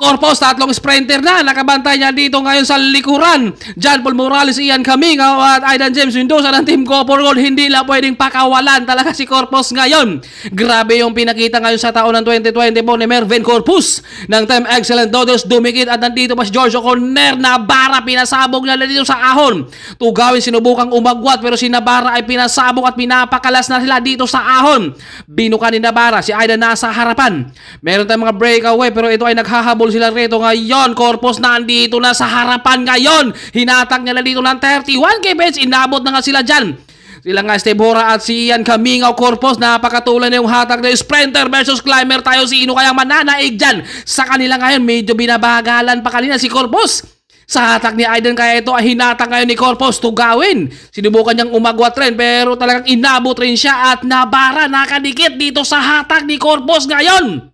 Corpus, tatlong sprinter na. Nakabantay niya dito ngayon sa likuran. John Paul Morales, Ian Camingo at Aidan James Mendoza ng Team Copper Gold. Hindi lang pwedeng pakawalan talaga si Corpus ngayon. Grabe yung pinakita ngayon sa taon ng 2024 ni Mervin Corpus ng Team Excellent Dodgers. Dumikit at nandito pa si George O'Connor. Navarra, pinasabog na dito sa ahon. Tugawin, sinubukang umagwat pero si Navarra ay pinasabog at pinapakalas na sila dito sa ahon. Binuka ni Navarra, si Aidan nasa harapan. Meron tayong mga breakaway pero ito ay naghahabol sila rito ngayon. Corpus nandito na sa harapan ngayon. Hinatak niya na dito ng 31 kbs. Inabot na nga sila dyan. Sila nga Steve Hora at si Ian Camingo. Corpus, napakatulan na yung hatak na sprinter versus climber tayo. Sino kayang mananaig dyan? Sa kanila ngayon, medyo binabagalan pa kanina si Corpus. Sa hatak ni Aidan, kaya ito ay hinatak ngayon ni Corpus. Tugawin, sinubukan niyang umagwat rin pero talagang inabot rin siya at Navarra nakadikit dito sa hatak ni Corpus ngayon.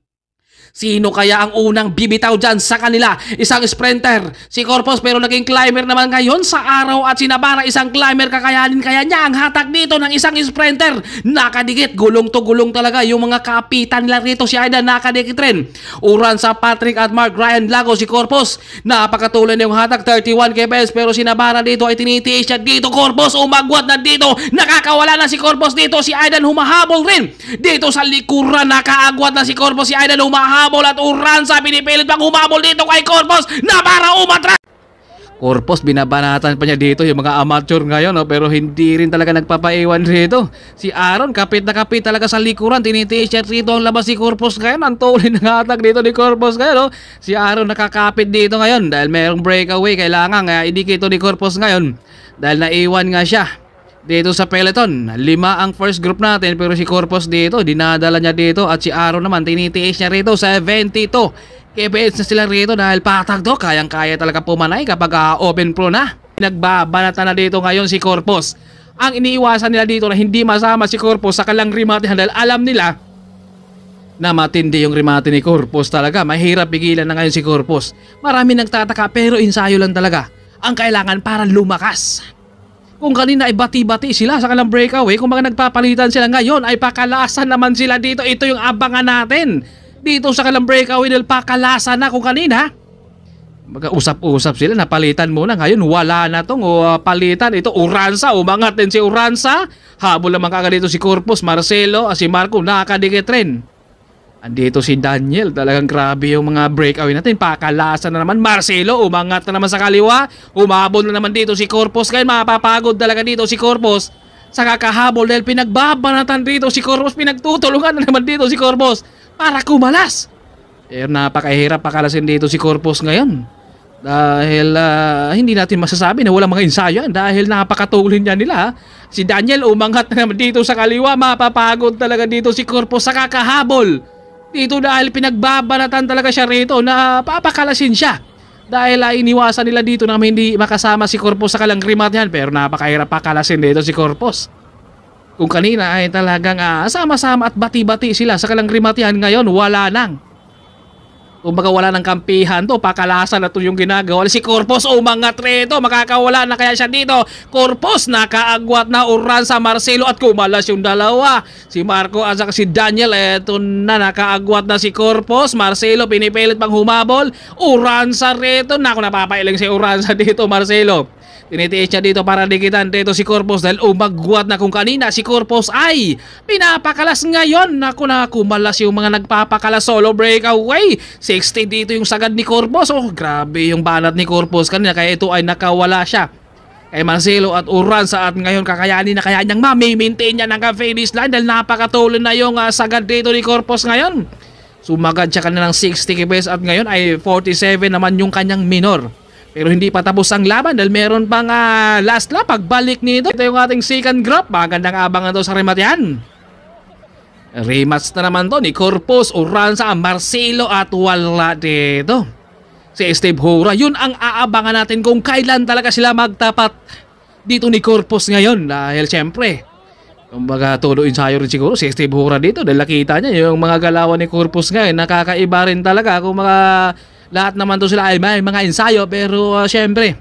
Sino kaya ang unang bibitaw dyan sa kanila? Isang sprinter, si Corpus, pero naging climber naman ngayon sa araw at si Navarra isang climber. Kakayanin kaya niya ang hatak dito ng isang sprinter. Nakadikit, gulong to gulong talaga yung mga kapitan nila rito. Si Aidan nakadikit rin. Uran sa Patrick at Mark Ryan Lago, si Corpus. Napakatuloy na yung hatak, 31 kbs, pero si Navarra dito ay tinitiis siya dito. Corpus, umagwat na dito. Nakakawala na si Corpus dito. Si Aidan humahabol rin. Dito sa likuran, nakaagwat na si Corpus. Si Aidan humahabol at Uranza pinipilit pang humabol dito kay Corpus na para umatras. Corpus, binabanatan pa niya dito yung mga amateur ngayon, no? Pero hindi rin talaga nagpapaiwan rito. Si Aaron, kapit na kapit talaga sa likuran. Tinitiis siya rito ang labas si Corpus ngayon. Ang tuloy ng atak dito ni Corpus ngayon, no? Si Aaron nakakapit dito ngayon dahil mayroong breakaway. Kailangan idikit ito ni Corpus ngayon dahil naiwan nga siya dito sa peloton. 5 ang first group natin pero si Corpus dito dinadala niya dito at si Aaron naman tinitiis niya rito. 72 kbs na sila rito dahil patag to. Kayang-kaya talaga pumanay kapag open pro na. Nagbabanatan na dito ngayon si Corpus. Ang iniiwasan nila dito na hindi masama si Corpus sa kalang remate dahil alam nila na matindi yung remate ni Corpus talaga. Mahirap pigilan na ngayon si Corpus. Marami nagtataka pero ensayo lang talaga ang kailangan para lumakas. Kung kanina ay bati-bati sila sa kalang breakaway, kung mga nagpapalitan sila ngayon ay pakalasan naman sila dito. Ito yung abangan natin dito sa kalang breakaway dahil pakalasan na. Kung kanina usap-usap sila, napalitan muna, ngayon wala na tong palitan. Ito Uranza, umangat din si Uranza. Habol naman kagad dito si Corpus, Marcelo at si Marco nakadikit rin. Andito si Daniel, talagang grabe yung mga breakaway natin. Pakalasan na naman, Marcelo umangat na naman sa kaliwa. Umabol na naman dito si Corpus. Kaya mapapagod talaga dito si Corpus sa kakahabol dahil pinagbabanatan dito si Corpus. Pinagtutulungan na naman dito si Corpus para kumalas. Pero napakahirap pakalasin dito si Corpus ngayon dahil hindi natin masasabi na walang mga ensayo dahil napakatulin niya nila. Si Daniel umangat na naman dito sa kaliwa. Mapapagod talaga dito si Corpus sa kakahabol dito dahil pinagbabanatan talaga siya rito na papakalasin siya dahil iniwasan nila dito na hindi makasama si Corpus sa kalang remate. Pero napakahirap pakalasin dito si Corpus. Kung kanina ay talagang sama-sama at bati-bati sila sa kalang remate, ngayon wala nang. Kumbaga wala ng kampihan to, pakalasan na to yung ginagawa. Si Corpus umangat rito, makakawala na kaya siya dito. Corpus nakaagwat na, Uranza, Marcelo at kumalas yung dalawa. Si Marco at si Daniel, eto na, nakaagwat na si Corpus. Marcelo pinipilit pang humabol. Uranza rito, naku, napapailing si Uranza dito, Marcelo. Tinitiis niya dito para dikitan dito si Corpus dahil umagwat na. Kung kanina si Corpus ay pinapakalas, ngayon naku na kumalas yung mga nagpapakalas. Solo breakaway, 60 dito yung sagad ni Corpus. Oh, grabe yung banat ni Corpus kanina kaya ito ay nakawala siya kay Marcelo at Uranza at ngayon kakayanin na kaya niyang mamimaintain niya ng finish line dahil napakatuloy na yung sagad dito ni Corpus ngayon. Sumagad siya kanina ng 60 kbs at ngayon ay 47 naman yung kanyang minor. Pero hindi pa tapos ang laban dahil meron pang last lap. Pagbalik nito, ito yung ating second group. Magandang abangan to sa rematehan. Rematch na naman to ni Corpus, Uranza, Marcelo at wala dito si Steve Hora. Yun ang aabangan natin kung kailan talaga sila magtapat dito ni Corpus ngayon. Dahil syempre, kumbaga todo ensayo rin siguro si Steve Hora dito dahil nakita niya yung mga galawan ni Corpus ngayon. Nakakaiba rin talaga kung mga lahat naman to sila ay may mga ensayo pero syempre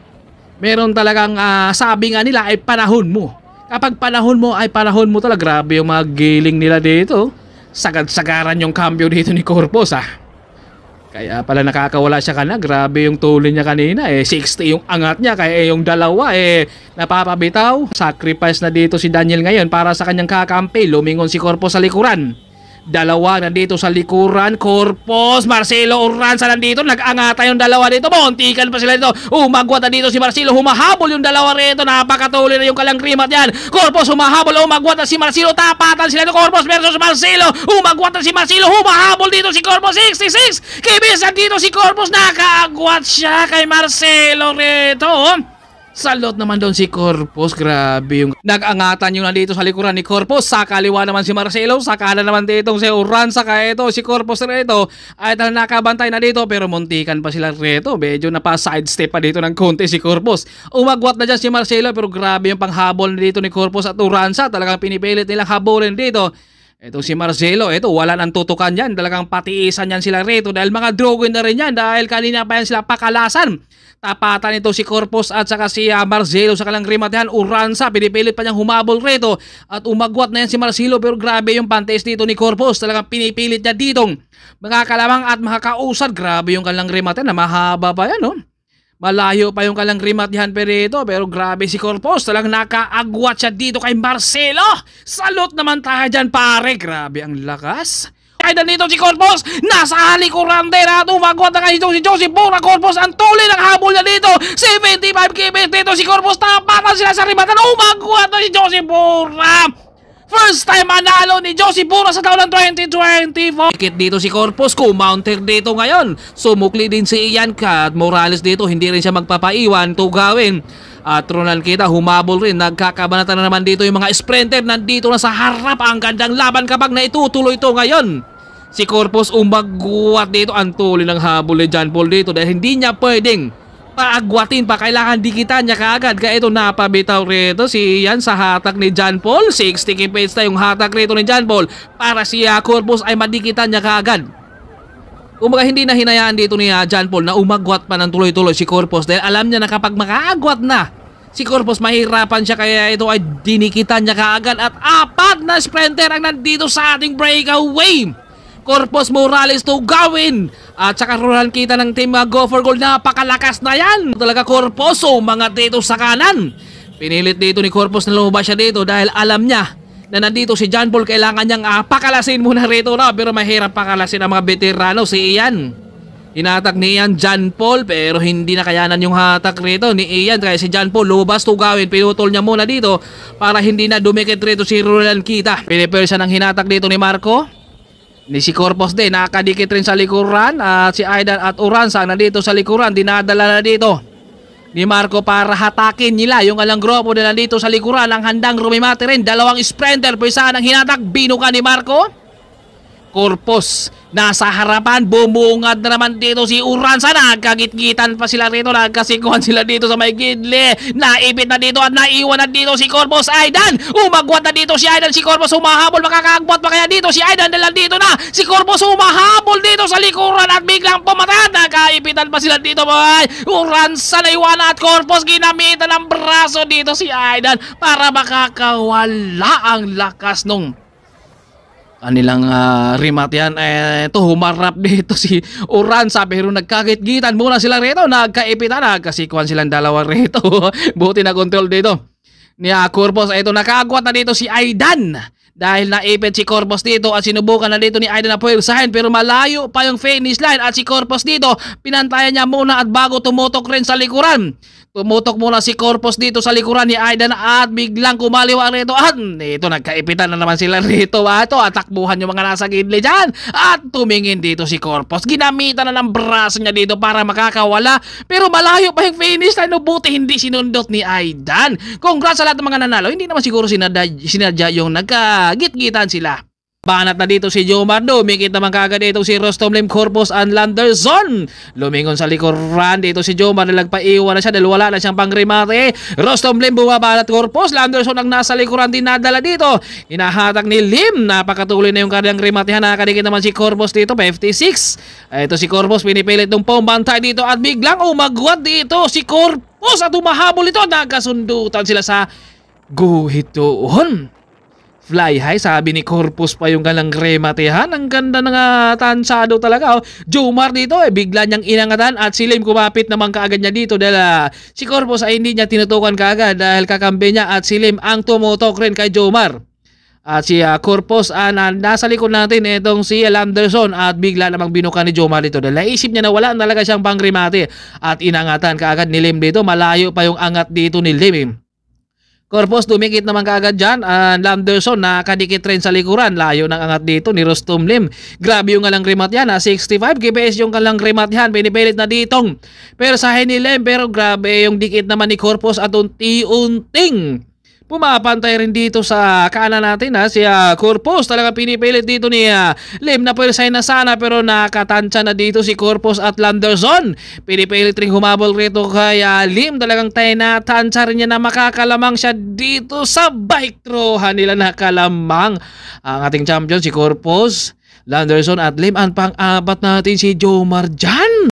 meron talagang sabi nga nila ay panahon mo. Kapag panahon mo ay panahon mo talaga. Grabe yung mga giling nila dito. Sagad-sagaran yung cambio dito ni Corpus Kaya pala nakakawala siya kana. Grabe yung tuloy niya kanina. 60 yung angat niya. Kaya yung dalawa napapabitaw. Sacrifice na dito si Daniel ngayon para sa kanyang kakampi. Lumingon si Corpus sa likuran. Dalawa nandito sa likuran. Corpus, Marcelo, Uranza nandito. Nag-angata yung dalawa dito. Muntikan pa sila dito. Umagwat na dito si Marcelo. Humahabol yung dalawa rito. Napakatuloy na yung kalangrimat yan. Corpus humahabol. Umagwat na si Marcelo. Tapatan sila dito. Corpus versus Marcelo. Umagwat na si Marcelo. Humahabol dito si Corpus. 66. Kibisan dito si Corpus. Nakaagwat siya kay Marcelo rito. Salot naman doon si Corpus. Grabe yung nag-angatan yung nandito sa likuran ni Corpus. Sa kaliwa naman si Marcelo. Sa kanan naman dito si Uranza. Kaya ito si Corpus rito ay nakabantay na dito. Pero muntikan pa sila rito. Medyo napa-sidestep pa dito ng konti si Corpus. Umagwat na dyan si Marcelo. Pero grabe yung panghabol dito ni Corpus at Uranza. Talagang pinipilit nilang habulin dito. Ito si Marcelo, ito wala nang tutukan yan. Talagang patiisan yan sila rito dahil mga drogin na rin yan dahil kanina pa yan sila pakalasan. Tapatan ito si Corpus at saka si Marcelo sa kalangrimat yan. Uranza, pinipilit pa niyang humabol rito at umagwat na yan si Marcelo pero grabe yung pantes dito ni Corpus. Talagang pinipilit niya ditong makakalamang at makakausad. Grabe yung kalangrimat yan na mahaba pa yan, no? Malayo pa yung kalangrimat yan pero grabe si Corpus. Talagang nakaagwat siya dito kay Marcelo. Salute naman tayo dyan pare. Grabe ang lakas. Kaya dito si Corpus. Nasa halikuran din at umagwat na kayo si Joseph Bura. Corpus ang tuloy ng habol na dito. 75 km dito si Corpus. Tapatan sila sa ribatan. Umagwat na si Joseph Bura. First time manalo ni Josie Bura sa taon ng 2024. Ikit dito si Corpus, kumounter dito ngayon. Sumukli din si Ian at Morales dito. Hindi rin siya magpapaiwan. Tugawin. At Ronald kita humabol rin. Nagkakabanatan na naman dito yung mga sprinter. Nandito na sa harap. Ang gandang laban kapag naitutuloy ito ngayon. Si Corpus umagwat dito. Ang tuloy ng habol ni John Paul dito dahil hindi niya pwedeng paagwatin pa, kailangan dikitan niya kaagad. Kaya ito napabitaw rito si Ian sa hatak ni John Paul. 60 kph na yung hatak rito ni John Paul para si Corpus ay madikitan niya kaagad. Kumbaga hindi na hinayaan dito ni John Paul na umagwat pa ng tuloy-tuloy si Corpus dahil alam niya na kapag makaagwat na si Corpus mahirapan siya kaya ito ay dinikitan niya kaagad at apat na sprinter ang nandito sa ating breakaway. Corpus, Morales, Tugawin at saka Ronald kita ng team Go for Gold. Napakalakas na yan talaga Corpus. So mga dito sa kanan pinilit dito ni Corpus na lumabas siya dito dahil alam niya na nandito si John Paul. Kailangan niyang pakalasin muna rito na pero mahirap pakalasin ang mga veterano. Si Ian hinatak ni Ian John Paul pero hindi nakayanan yung hatak rito ni Ian kaya si John Paul lumabas. Tugawin, pinutol niya muna dito para hindi na dumikit rito si Ronald kita. Pinipil siya ng hinatak dito ni Marco. Ni si Corpus din, nakadikit rin sa likuran at si Aidan at Uranza nandito sa likuran, dinadala na dito ni Marco para hatakin nila yung alang grupo na nandito sa likuran. Ang handang rumimati rin, dalawang sprinter, pwesa ng hinatak, binuka ni Marco. Corpus nasa harapan, bumungad na naman dito si Uranza. Nagkagitgitan pa sila rito, nagkasikuhan sila dito sa may gidli. Naipit na dito at naiwan na dito si Corpus. Aidan, umagwat na dito si Aidan. Si Corpus humahabol, makakaagwat pa kaya dito si Aidan dahil dito na si Corpus humahabol dito sa likuran at biglang pumatay. Nagkaipitan pa sila dito boy. Uranza na iwan at Corpus ginamitan ng braso dito si Aidan para makakawala ang lakas nung kanilang rimat yan. Ito humarap dito si Uranza pero nagkagitgitan muna sila rito. Nagkaipitan, nagkasikuan silang dalawa rito. Buti na control dito ni Corpus. Ito nakagwat na dito si Aidan dahil naipit si Corpus dito at sinubukan na dito ni Aidan na puwersahin pero malayo pa yung finish line at si Corpus dito pinantayan niya muna at bago tumutok rin sa likuran. Tumutok muna si Corpus dito sa likuran ni Aidan at biglang kumaliwa rito at ito nagkaipitan na naman sila rito. Ito atakbuhan yung mga nasa gidli dyan at tumingin dito si Corpus. Ginamitan na ng braso niya dito para makakawala pero malayo pa yung finish line. Buti hindi sinundot ni Aidan. Congrats sa lahat ng mga nanalo. Hindi naman siguro sinadya yung nagkagit-gitan sila. Banat na dito si Jomar. Dumikit naman kagad dito si Rostom Lim, Corpus and Landerson. Lumingon sa likuran dito si Jomar. Nagpaiwan na siya dahil wala na siyang pangrimate. Rostom Lim bumabanat Corpus. Landerson ang nasa likuran din nadala dito. Hinahatak ni Lim. Napakatuloy na yung kanyang rimatehan. Nakadikit naman si Corpus dito. 56. Ito si Corpus pinipilit ng pambantay dito at biglang umagwat dito si Corpus at umahabol ito. Nagkasundutan sila sa guhit doon. Fly high, sabi ni Corpus pa yung kanilang rematehan. Ang ganda ng tansado talaga. Oh. Jomar dito bigla niyang inangatan at si Lim kumapit naman kaagad niya dito dahil si Corpus ay hindi niya tinutukan kaagad dahil kakampi niya at si Lim ang tumutok rin kay Jomar. At si Corpus nasa likod natin itong si Landerson at bigla namang binuka ni Jomar dito dahil naisip niya na wala talaga siyang pangrimate at inangatan kaagad ni Lim dito. Malayo pa yung angat dito ni Lim. Corpus dumikit naman kaagad dyan. Landerson nakadikit rin sa likuran. Layo ng angat dito ni Rustum Lim. Grabe yung kalang remat yan. 65 kps yung kalang remat yan. Pinipilit na ditong pero sa ni Lim. Pero grabe yung dikit naman ni Corpus at unti-unting pumapantay rin dito sa kanan natin si Corpus. Talaga pinipilit dito ni Lim na pwersay na sana pero nakatansya na dito si Corpus at Landerson. Pinipilit rin humabol rito kay Lim. Talagang tinatansya rin niya na makakalamang siya dito sa bike throw nila nakalamang ang ating champion si Corpus, Landerson at Lim. Ang pang-apat natin si Jomar dyan.